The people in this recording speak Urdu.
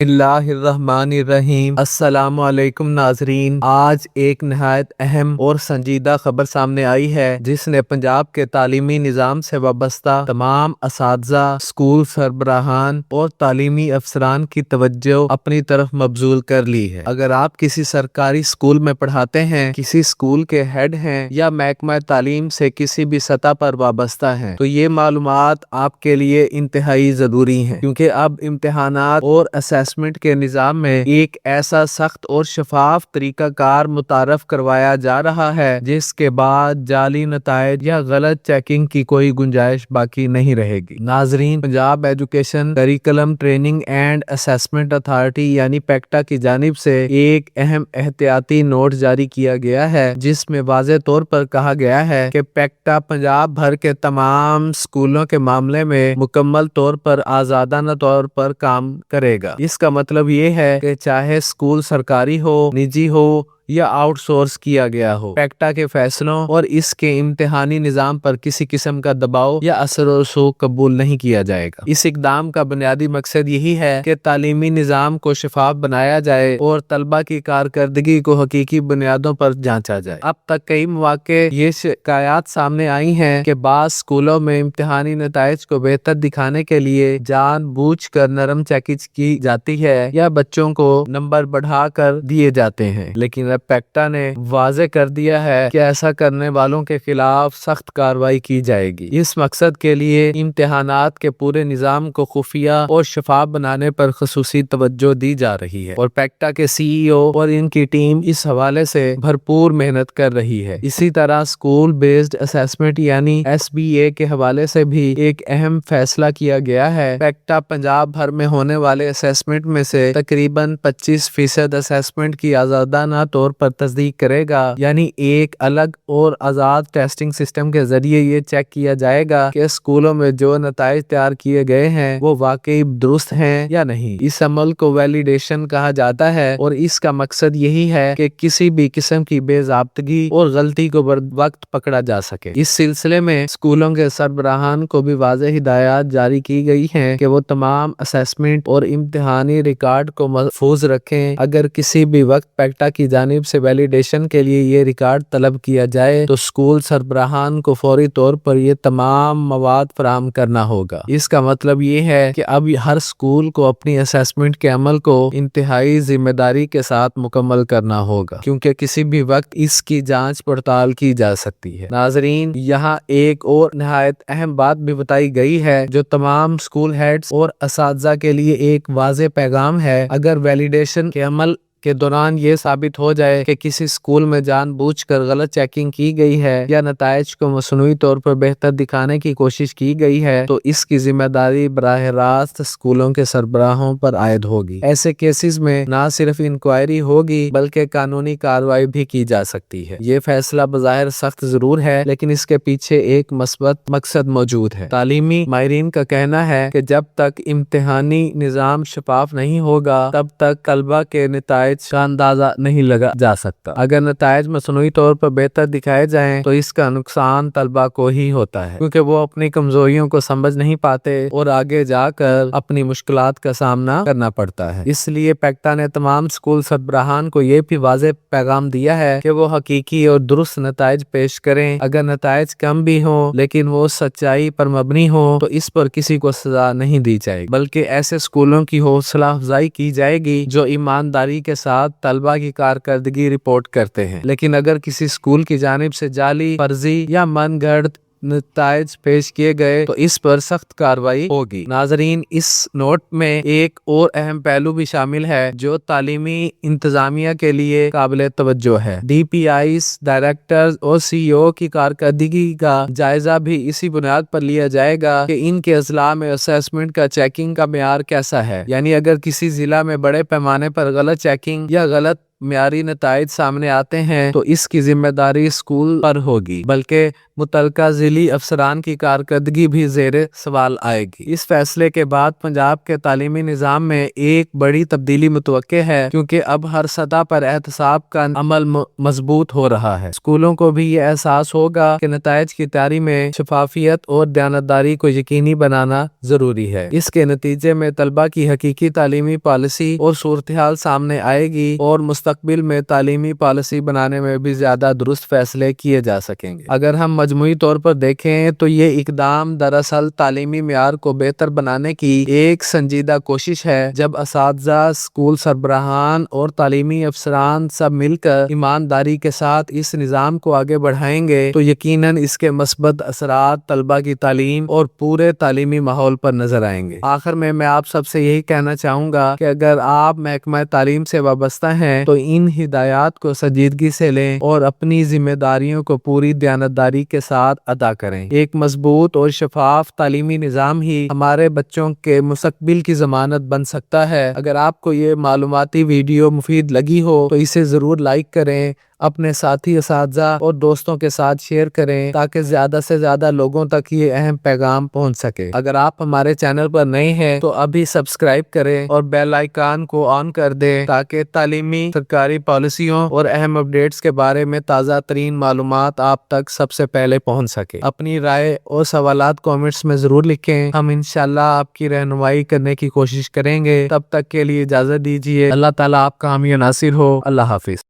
اللہ الرحمن الرحیم۔ السلام علیکم ناظرین، آج ایک نہایت اہم اور سنجیدہ خبر سامنے آئی ہے جس نے پنجاب کے تعلیمی نظام سے وابستہ تمام اساتذہ، اسکول سربراہان اور تعلیمی افسران کی توجہ اپنی طرف مبذول کر لی ہے۔ اگر آپ کسی سرکاری اسکول میں پڑھاتے ہیں، کسی اسکول کے ہیڈ ہیں یا محکمہ تعلیم سے کسی بھی سطح پر وابستہ ہیں تو یہ معلومات آپ کے لیے انتہائی ضروری ہیں، کیونکہ اب امتحانات اور اسسمنٹ کے نظام میں ایک ایسا سخت اور شفاف طریقہ کار متعارف کروایا جا رہا ہے جس کے بعد جعلی نتائج یا غلط چیکنگ کی کوئی گنجائش باقی نہیں رہے گی۔ ناظرین، Punjab education curriculum training and assessment authority یعنی پیکٹا کی جانب سے ایک اہم احتیاطی نوٹ جاری کیا گیا ہے جس میں واضح طور پر کہا گیا ہے کہ پیکٹا پنجاب بھر کے تمام اسکولوں کے معاملے میں مکمل طور پر آزادانہ طور پر کام کرے گا۔ اس کا مطلب یہ ہے کہ چاہے اسکول سرکاری ہو، نجی ہو یا آؤٹ سورس کیا گیا ہو، پیکٹا کے فیصلوں اور اس کے امتحانی نظام پر کسی قسم کا دباؤ یا اثر و رسوخ قبول نہیں کیا جائے گا۔ اس اقدام کا بنیادی مقصد یہی ہے کہ تعلیمی نظام کو شفاف بنایا جائے اور طلبہ کی کارکردگی کو حقیقی بنیادوں پر جانچا جائے۔ اب تک کئی مواقع یہ شکایات سامنے آئی ہیں کہ بعض اسکولوں میں امتحانی نتائج کو بہتر دکھانے کے لیے جان بوجھ کر نرم چیکنگ کی جاتی ہے یا بچوں کو نمبر بڑھا کر دیے جاتے ہیں، لیکن پیکٹا نے واضح کر دیا ہے کہ ایسا کرنے والوں کے خلاف سخت کارروائی کی جائے گی۔ اس مقصد کے لیے امتحانات کے پورے نظام کو خفیہ اور شفاف بنانے پر خصوصی توجہ دی جا رہی ہے اور پیکٹا کے سی ای او اور ان کی ٹیم اس حوالے سے بھرپور محنت کر رہی ہے۔ اسی طرح اسکول بیسڈ اسسمنٹ یعنی SBA کے حوالے سے بھی ایک اہم فیصلہ کیا گیا ہے۔ پیکٹا پنجاب بھر میں ہونے والے اسسمنٹ میں سے تقریباً 25% اسسمنٹ کی آزادانہ طور پر تصدیق کرے گا، یعنی ایک الگ اور آزاد ٹیسٹنگ سسٹم کے ذریعے یہ چیک کیا جائے گا کہ اسکولوں میں جو نتائج تیار کیے گئے ہیں وہ واقعی درست ہیں یا نہیں۔ اس عمل کو ویلیڈیشن کہا جاتا ہے اور اس کا مقصد یہی ہے کہ کسی بھی قسم کی بے ضابطگی اور غلطی کو بروقت پکڑا جا سکے۔ اس سلسلے میں اسکولوں کے سربراہان کو بھی واضح ہدایات جاری کی گئی ہیں کہ وہ تمام اسسمنٹ اور امتحانی ریکارڈ کو محفوظ رکھیں۔ اگر کسی بھی وقت پیکٹا کی جانب سے ویلیڈیشن کے لیے یہ ریکارڈ طلب کیا جائے تو اسکول سربراہان کو فوری طور پر یہ تمام مواد فراہم کرنا ہوگا۔ اس کا مطلب یہ ہے کہ اب ہر اسکول کو اپنی اسسمنٹ کے عمل کو انتہائی ذمہ داری کے ساتھ مکمل کرنا ہوگا، کیونکہ کسی بھی وقت اس کی جانچ پڑتال کی جا سکتی ہے۔ ناظرین، یہاں ایک اور نہایت اہم بات بھی بتائی گئی ہے جو تمام اسکول ہیڈز اور اساتذہ کے لیے ایک واضح پیغام ہے۔ اگر ویلیڈیشن کے عمل کے دوران یہ ثابت ہو جائے کہ کسی اسکول میں جان بوجھ کر غلط چیکنگ کی گئی ہے یا نتائج کو مصنوعی طور پر بہتر دکھانے کی کوشش کی گئی ہے تو اس کی ذمہ داری براہ راست اسکولوں کے سربراہوں پر عائد ہوگی۔ ایسے کیسز میں نہ صرف انکوائری ہوگی بلکہ قانونی کارروائی بھی کی جا سکتی ہے۔ یہ فیصلہ بظاہر سخت ضرور ہے لیکن اس کے پیچھے ایک مثبت مقصد موجود ہے۔ تعلیمی ماہرین کا کہنا ہے کہ جب تک امتحانی نظام شفاف نہیں ہوگا تب تک طلبہ کے نتائج کا اندازہ نہیں لگا جا سکتا۔ اگر نتائج مصنوعی طور پر بہتر دکھائے جائیں تو اس کا نقصان طلبہ کو ہی ہوتا ہے، کیونکہ وہ اپنی کمزوریوں کو سمجھ نہیں پاتے اور آگے جا کر اپنی مشکلات کا سامنا کرنا پڑتا ہے۔ اس لیے پیکٹا نے تمام اسکول سربراہان کو یہ بھی واضح پیغام دیا ہے کہ وہ حقیقی اور درست نتائج پیش کریں۔ اگر نتائج کم بھی ہوں لیکن وہ سچائی پر مبنی ہوں تو اس پر کسی کو سزا نہیں دی جائے گی، بلکہ ایسے اسکولوں کی حوصلہ افزائی کی جائے گی جو ایمانداری کے ساتھ طلبہ کی کارکردگی رپورٹ کرتے ہیں۔ لیکن اگر کسی اسکول کی جانب سے جعلی، فرضی یا من گھڑت نتائج پیش کیے گئے تو اس پر سخت کارروائی ہوگی۔ ناظرین، اس نوٹ میں ایک اور اہم پہلو بھی شامل ہے جو تعلیمی انتظامیہ کے لیے قابل توجہ ہے۔ DPIs، ڈائریکٹرز اور CEO کی کارکردگی کا جائزہ بھی اسی بنیاد پر لیا جائے گا کہ ان کے اضلاع میں اسسمنٹ کا چیکنگ کا معیار کیسا ہے، یعنی اگر کسی ضلع میں بڑے پیمانے پر غلط چیکنگ یا غلط معیاری نتائج سامنے آتے ہیں تو اس کی ذمہ داری اسکول پر ہوگی، بلکہ متعلقہ ضلعی افسران کی کارکردگی بھی زیر سوال آئے گی۔ اس فیصلے کے بعد پنجاب کے تعلیمی نظام میں ایک بڑی تبدیلی متوقع ہے، کیونکہ اب ہر سطح پر احتساب کا عمل مضبوط ہو رہا ہے۔ اسکولوں کو بھی یہ احساس ہوگا کہ نتائج کی تیاری میں شفافیت اور دیانتداری کو یقینی بنانا ضروری ہے۔ اس کے نتیجے میں طلبہ کی حقیقی تعلیمی پالیسی اور صورتحال سامنے آئے گی اور مستقبل میں تعلیمی پالیسی بنانے میں بھی زیادہ درست فیصلے کیے جا سکیں گے۔ اگر ہم مجموعی طور پر دیکھیں تو یہ اقدام دراصل تعلیمی معیار کو بہتر بنانے کی ایک سنجیدہ کوشش ہے۔ جب اساتذہ، اسکول سربراہان اور تعلیمی افسران سب مل کر ایمانداری کے ساتھ اس نظام کو آگے بڑھائیں گے تو یقیناً اس کے مثبت اثرات طلبہ کی تعلیم اور پورے تعلیمی ماحول پر نظر آئیں گے۔ آخر میں آپ سب سے یہی کہنا چاہوں گا کہ اگر آپ محکمہ تعلیم سے وابستہ ہیں تو ان ہدایات کو سنجیدگی سے لیں اور اپنی ذمہ داریوں کو پوری دیانتداری کے ساتھ ادا کریں۔ ایک مضبوط اور شفاف تعلیمی نظام ہی ہمارے بچوں کے مستقبل کی ضمانت بن سکتا ہے۔ اگر آپ کو یہ معلوماتی ویڈیو مفید لگی ہو تو اسے ضرور لائک کریں، اپنے ساتھی اساتذہ اور دوستوں کے ساتھ شیئر کریں تاکہ زیادہ سے زیادہ لوگوں تک یہ اہم پیغام پہنچ سکے۔ اگر آپ ہمارے چینل پر نئے ہیں تو ابھی سبسکرائب کریں اور بیل آئیکن کو آن کر دیں تاکہ تعلیمی سرکاری پالیسیوں اور اہم اپڈیٹس کے بارے میں تازہ ترین معلومات آپ تک سب سے پہلے پہنچ سکے۔ اپنی رائے اور سوالات کامنٹس میں ضرور لکھیں، ہم انشاءاللہ آپ کی رہنمائی کرنے کی کوشش کریں گے۔ تب تک کے لیے اجازت دیجیے۔ اللہ تعالیٰ آپ کا حامی و ناصر ہو۔ اللہ حافظ۔